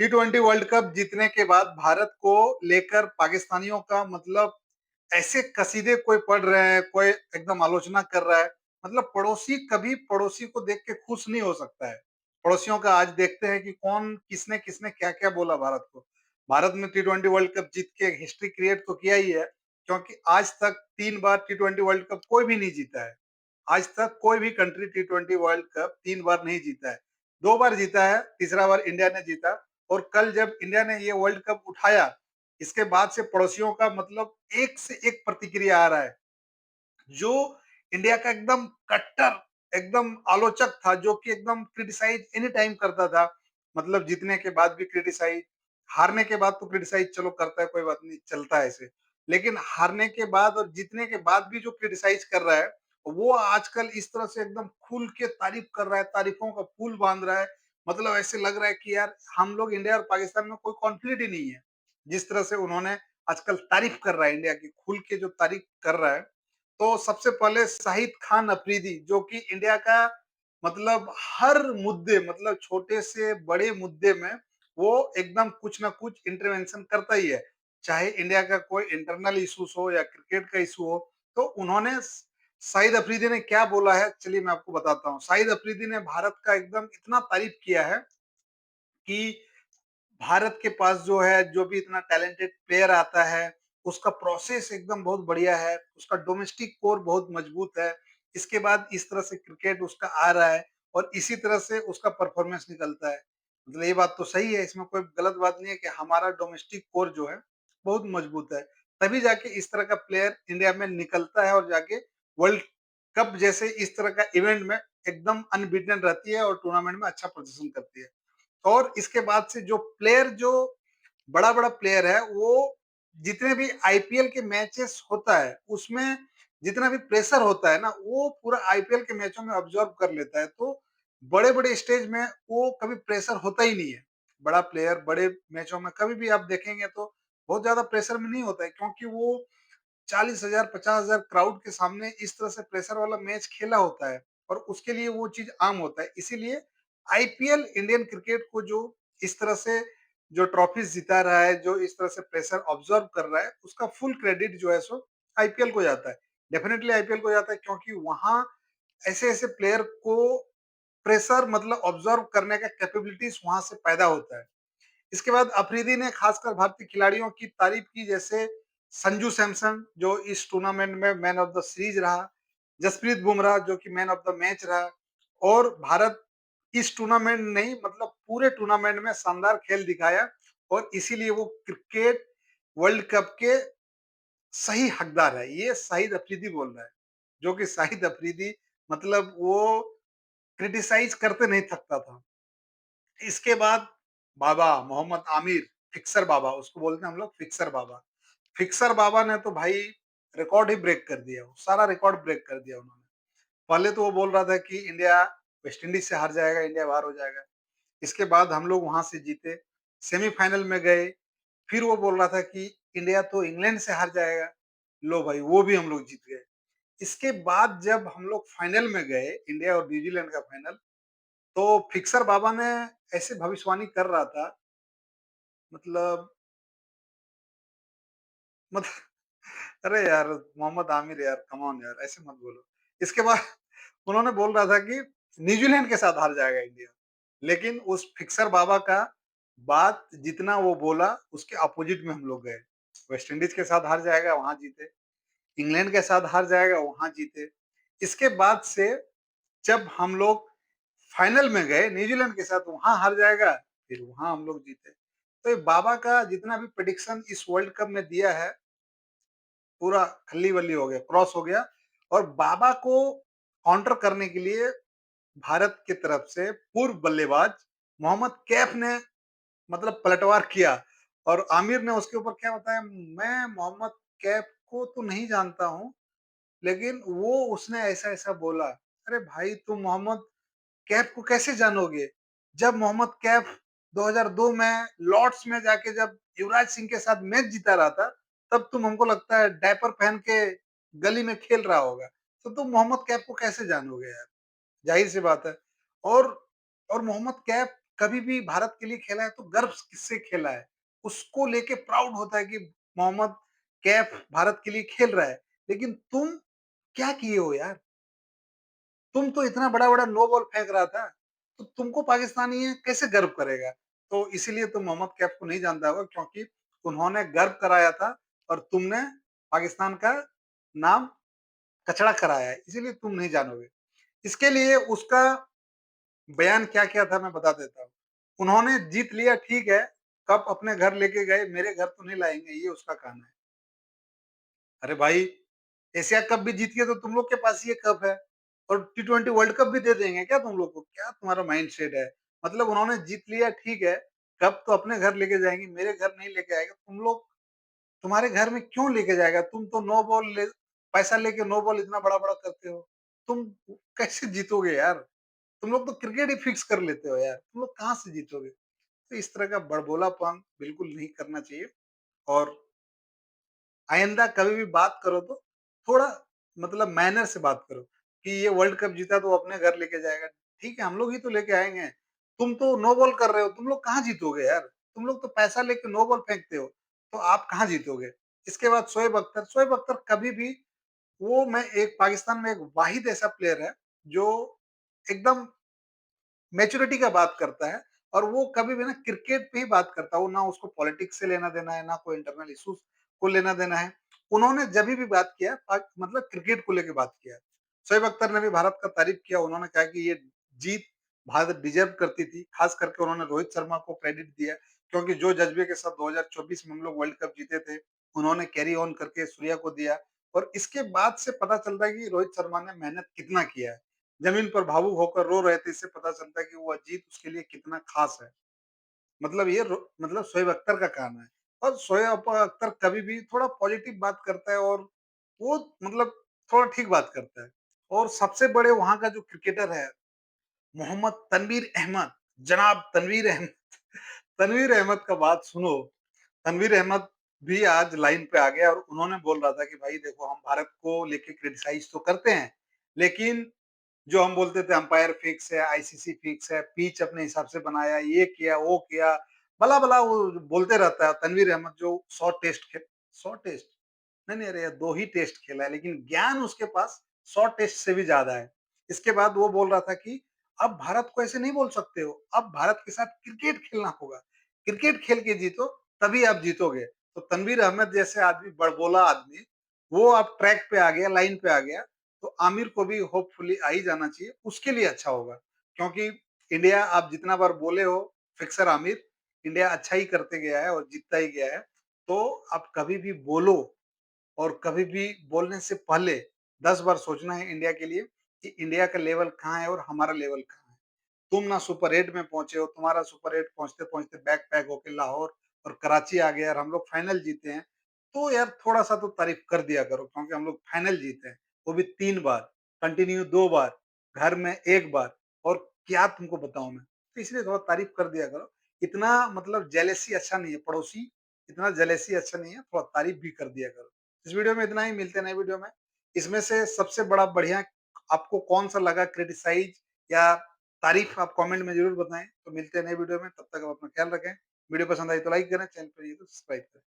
टी20 world cup जीतने के बाद भारत को लेकर पाकिस्तानियों का मतलब ऐसे कसीदे कोई पढ़ रहे हैं, कोई एकदम आलोचना कर रहा है। मतलब पड़ोसी कभी पड़ोसी को देख के खुश नहीं हो सकता है। पड़ोसियों का आज देखते हैं कि कौन किसने किसने क्या-क्या बोला भारत को। भारत ने टी20 वर्ल्ड कप जीत के हिस्ट्री क्रिएट तो किया ही है, क्योंकि आज तक 3 बार टी20 वर्ल्ड कप कोई भी नहीं जीता है। आज तक कोई भी कंट्री टी20 वर्ल्ड कप 3 बार नहीं जीता है। 2 बार जीता है, तीसरा बार इंडिया ने जीता और कल जब इंडिया ने ये वर्ल्ड कप उठाया, इसके बाद से पड़ोसियों का मतलब एक से एक प्रतिक्रिया आ रहा है। जो इंडिया का एकदम कट्टर, एकदम आलोचक था, जो कि एकदम क्रिटिसाइज़ एनी टाइम करता था। मतलब जीतने के बाद भी क्रिटिसाइज़, हारने के बाद तो क्रिटिसाइज़ चलो करता है, कोई बात नहीं, चलता है ऐसे। लेकिन हारने के बाद और जीतने के बाद भी जो क्रिटिसाइज़ कर रहा है, वो आजकल इस तरह से एकदम खुल के तारीफ कर रहा है, तारीफों का पुल बाँध रहा है। मतलब ऐसे लग रहा है कि यार हम लोग इंडिया और पाकिस्तान में कोई कॉन्फ्लिक्ट ही नहीं है। जिस तरह से उन्होंने आजकल तारीफ कर रहा है इंडिया की, खुल के जो तारीफ कर रहा है, तो सबसे पहले शाहिद खान अफरीदी जो कि इंडिया का मतलब हर मुद्दे मतलब छोटे से बड़े मुद्दे में वो एकदम कुछ ना कुछ इंटरवेंशन करता ही है। चाहे इंडिया का कोई इंटरनल इश्यूज हो या क्रिकेट का इशू हो, तो उन्होंने शाहिद अफरीदी ने क्या बोला है, चलिए मैं आपको बताता हूँ। शाहिद अफरीदी ने भारत का एकदम इतना तारीफ किया है कि भारत के पास जो है, जो भी इतना टैलेंटेड प्लेयर आता है, उसका प्रोसेस एकदम बहुत बढ़िया है, उसका डोमेस्टिक कोर बहुत मजबूत है। इसके बाद इस तरह से क्रिकेट उसका आ रहा है और इसी तरह से उसका परफॉर्मेंस निकलता है। मतलब ये बात तो सही है, इसमें कोई गलत बात नहीं है कि हमारा डोमेस्टिक कोर जो है, बहुत मजबूत है। तभी जाके इस तरह का प्लेयर इंडिया में निकलता है और जाके वर्ल्ड कप जैसे इस तरह का इवेंट में एकदम अनबीटन रहती है और टूर्नामेंट में अच्छा प्रदर्शन करती है। और इसके बाद से जो प्लेयर जो बड़ा-बड़ा प्लेयर है, वो जितने भी आईपीएल के मैचेस होता है, उसमें जितना भी प्रेशर होता है ना, वो पूरा आईपीएल के मैचों में ऑब्जर्व कर लेता है। तो बड़े-बड़े स्टेज में वो कभी प्रेशर होता ही नहीं है। बड़ा प्लेयर बड़े मैचों में कभी भी आप देखेंगे तो बहुत ज़्यादा प्रेशर में नहीं होता है, क्योंकि वो 40,000 50,000 क्राउड के सामने इस तरह से प्रेशर वाला मैच खेला होता है और उसके लिए वो चीज़ आम होता है। इसीलिए आईपीएल इंडियन क्रिकेट को जो इस तरह से जो ट्रॉफीज़ जिता रहा है, जो इस तरह से प्रेशर ऑब्ज़र्व कर रहा है, उसका फुल क्रेडिट जो है सो आईपीएल को जाता है। डेफिनिटली आईपीएल को जाता है, क्योंकि वहाँ ऐसे-ऐसे प्लेयर को प्रेशर मतलब ऑब्ज़र्व करने का कैपेबिलिटीज़ वहाँ से पैदा होता है। इसके बाद अफरीदी ने खासकर भारतीय खिलाड़ियों की तारीफ की, जैसे संजू सैमसन जो इस टूर्नामेंट में मैन ऑफ द सीरीज रहा, जसप्रीत बुमराह जो कि मैन ऑफ द मैच रहा और भारत इस टूर्नामेंट नहीं मतलब पूरे टूर्नामेंट में शानदार खेल दिखाया और इसीलिए वो क्रिकेट वर्ल्ड कप के सही हकदार है। ये शाहिद अफरीदी बोल रहा है, जो कि शाहिद अफरीदी मतलब वो क्रिटिसाइज करते नहीं थकता था। इसके बाद बाबा मोहम्मद आमिर, फिक्सर बाबा उसको बोलते हैं हम लोग, फिक्सर बाबा। फिक्सर बाबा ने तो भाई रिकॉर्ड ही ब्रेक कर दिया, वो सारा रिकॉर्ड ब्रेक कर दिया उन्होंने। पहले तो वो बोल रहा था कि इंडिया वेस्ट इंडीज से हार जाएगा, इंडिया बाहर हो जाएगा। इसके बाद हम लोग वहां से जीते, सेमीफाइनल में गए, फिर वो बोल रहा था कि इंडिया तो इंग्लैंड से हार जाएगा। लो भाई वो भी हम लोग जीत गए। इसके बाद जब हम लोग फाइनल में गए, इंडिया और न्यूजीलैंड का फाइनल, तो फिक्सर बाबा ने ऐसे भविष्यवाणी कर रहा था, मतलब मतलब अरे यार मोहम्मद आमिर यार, कम ऑन यार, ऐसे मत बोलो। इसके बाद उन्होंने बोल रहा था कि न्यूजीलैंड के साथ हार जाएगा इंडिया, लेकिन उस फिक्सर बाबा का बात जितना वो बोला उसके अपोजिट में हम लोग गए। वेस्ट इंडीज के साथ हार जाएगा, वहां जीते। इंग्लैंड के साथ हार जाएगा, वहां जीते। इसके बाद से जब हम लोग फाइनल में गए न्यूजीलैंड के साथ, वहां हार जाएगा, फिर वहां हम लोग जीते। तो ये बाबा का जितना भी प्रेडिक्शन इस वर्ल्ड कप में दिया है, पूरा खल्ली-बल्ली हो गया, क्रॉस हो गया। और बाबा को काउंटर करने के लिए भारत की तरफ से पूर्व बल्लेबाज मोहम्मद कैफ ने मतलब पलटवार किया और आमिर ने उसके ऊपर क्या बताया, मैं मोहम्मद कैफ को तो नहीं जानता हूँ, लेकिन वो उसने ऐसा-ऐसा बोला। अरे भाई तुम मोहम्मद कैफ को कैसे जानोगे? जब मोहम्मद कैफ 2002 में लॉर्ड्स में जाके जब युवराज सिंह के साथ मैच जीता रहा था, तब तुम हमको लगता है डायपर पहन के गली में खेल रहा होगा। तो तुम मोहम्मद कैफ को कैसे जानोगे यार? ज़ाहिर-सी बात है। और और मोहम्मद कैफ कभी भी भारत के लिए खेला है तो गर्व किससे खेला है। उसको लेके प्राउड होता है कि मोहम्मद कैफ भारत के लिए खेल रहा है। लेकिन तुम क्या किए हो यार? तुम तो इतना बड़ा-बड़ा नो बॉल फेंक रहा था, तो तुमको पाकिस्तानी है कैसे गर्व करेगा? तो इसीलिए तुम मोहम्मद कैफ को नहीं जानता होगा क्योंकि उन्होंने गर्व कराया था और तुमने पाकिस्तान का नाम कचड़ा कराया है, इसीलिए तुम नहीं जानोगे। इसके लिए उसका बयान क्या-क्या था मैं बता देता हूँ। उन्होंने जीत लिया ठीक है, कप अपने घर लेके गए, मेरे घर तो नहीं लाएँगे, ये उसका कहना है। अरे भाई! एशिया कप भी जीत के तो तुम लोग के पास ये कप है और टी20 वर्ल्ड कप भी दे देंगे क्या तुम लोग को? क्या तुम्हारा माइंडसेट है? मतलब उन्होंने जीत लिया ठीक है, कप तो अपने घर लेके जाएँगे, मेरे घर नहीं लेके आएगा। तुम लोग तुम्हारे घर में क्यों लेके जाएगा? तुम तो नो बॉल ले पैसा लेके नो बॉल इतना बड़ा-बड़ा करते हो। तुम कैसे जीतोगे यार? तुम लोग तो क्रिकेट ही फिक्स कर लेते हो यार। तुम लोग कहाँ से जीतोगे? तो इस तरह का बड़बोलापन बिल्कुल नहीं करना चाहिए और आइंदा कभी भी बात करो तो थोड़ा मतलब मैनर से बात करो कि ये वर्ल्ड कप जीता तो वो अपने घर लेके जाएगा। ठीक है, हम लोग ही तो लेके आएँगे। तुम तो नो बॉल कर रहे हो, तुम लोग कहाँ जीतोगे यार? तुम लोग तो पैसा लेके नो बॉल फेंकते हो, तो आप कहाँ जीतोगे? इसके बाद शोएब अख्तर कभी भी वो मैं एक पाकिस्तान में एक वाहिद ऐसा प्लेयर है जो एकदम मैच्योरिटी का बात करता है और वो कभी भी ना क्रिकेट पे ही बात करता है, वो ना उसको पॉलिटिक्स से लेना देना है, ना कोई इंटरनल इश्यूज को लेना देना है। उन्होंने जभी भी बात किया मतलब क्रिकेट को लेके बात किया। शोएब अख्तर ने भी भारत का तारीफ किया, उन्होंने कहा कि ये जीत भारत डिजर्व करती थी, खास करके उन्होंने रोहित शर्मा को क्रेडिट दिया क्योंकि जो जज्बे के साथ 2024 में हम लोग वर्ल्ड कप जीते थे, उन्होंने कैरी ऑन करके सूर्या को दिया और इसके बाद से पता चलता है कि रोहित शर्मा ने मेहनत कितना किया है। ज़मीन पर भावुक होकर रो रहे थे, इससे पता चलता है कि वो जीत उसके लिए कितना ख़ास है। मतलब ये रो मतलब शोएब अख्तर का कहना है और शोएब अख्तर कभी भी थोड़ा पॉजिटिव बात करता है और वो मतलब थोड़ा ठीक बात करता है। और सबसे बड़े वहाँ का जो क्रिकेटर है, मोहम्मद तनवीर अहमद, जनाब तनवीर अहमद तनवीर अहमद का बात सुनो। तनवीर अहमद भी आज लाइन पे आ गया और उन्होंने बोल रहा था कि भाई देखो हम भारत को लेके क्रिटिसाइज़ तो करते हैं, लेकिन जो हम बोलते थे अंपायर फिक्स है, आईसीसी फिक्स है, पिच अपने हिसाब से बनाया, ये किया, वो किया, भला-भला वो बोलते रहता है। तनवीर अहमद जो 100 टेस्ट नहीं, नहीं अरे 2 ही टेस्ट खेला है, लेकिन ज्ञान उसके पास 100 टेस्ट से भी ज़्यादा है। इसके बाद वो बोल रहा था कि अब भारत को ऐसे नहीं बोल सकते हो, अब भारत के साथ क्रिकेट खेलना होगा। क्रिकेट खेल के जीतो, तभी आप जीतोगे। तो तनवीर अहमद जैसे आदमी, बड़बोला आदमी, वो अब ट्रैक पे आ गया, लाइन पे आ गया। तो आमिर को भी होपफुली आ ही जाना चाहिए, उसके लिए अच्छा होगा। क्योंकि इंडिया आप जितना बार बोले हो फिक्सर आमिर, इंडिया अच्छा ही करते गया है और जीतता ही गया है। तो आप कभी भी बोलो और कभी भी बोलने से पहले 10 बार सोचना है इंडिया के लिए कि इंडिया का लेवल कहाँ है और हमारा लेवल कहाँ है। तुम ना सुपर 8 में पहुंचे हो, तुम्हारा सुपर 8 पहुंचते पहुंचते बैक पैक होके लाहौर और कराची आ गया और हम लोग फाइनल जीते हैं। तो यार थोड़ा सा तो तारीफ कर दिया करो क्योंकि हम लोग फाइनल जीते हैं, वो भी 3 बार, कंटिन्यू 2 बार, घर में 1 बार। और क्या तुमको बताऊं मैं, तो इसलिए थोड़ा तारीफ कर दिया करो। इतना मतलब जेलेसी अच्छा नहीं है पड़ोसी, इतना जेलेसी अच्छा नहीं है, थोड़ा तारीफ भी कर दिया करो। इस वीडियो में इतना ही, मिलते हैं नए वीडियो में। इसमें से सबसे बड़ा बढ़िया आपको कौन सा लगा, क्रिटिसाइज या तारीफ, आप कमेंट में ज़रूर बताएँ। तो मिलते हैं नए वीडियो में, तब तक आप अपना ख्याल रखें। वीडियो पसंद आई तो लाइक करें, चैनल पर नए हैं तो सब्सक्राइब करें।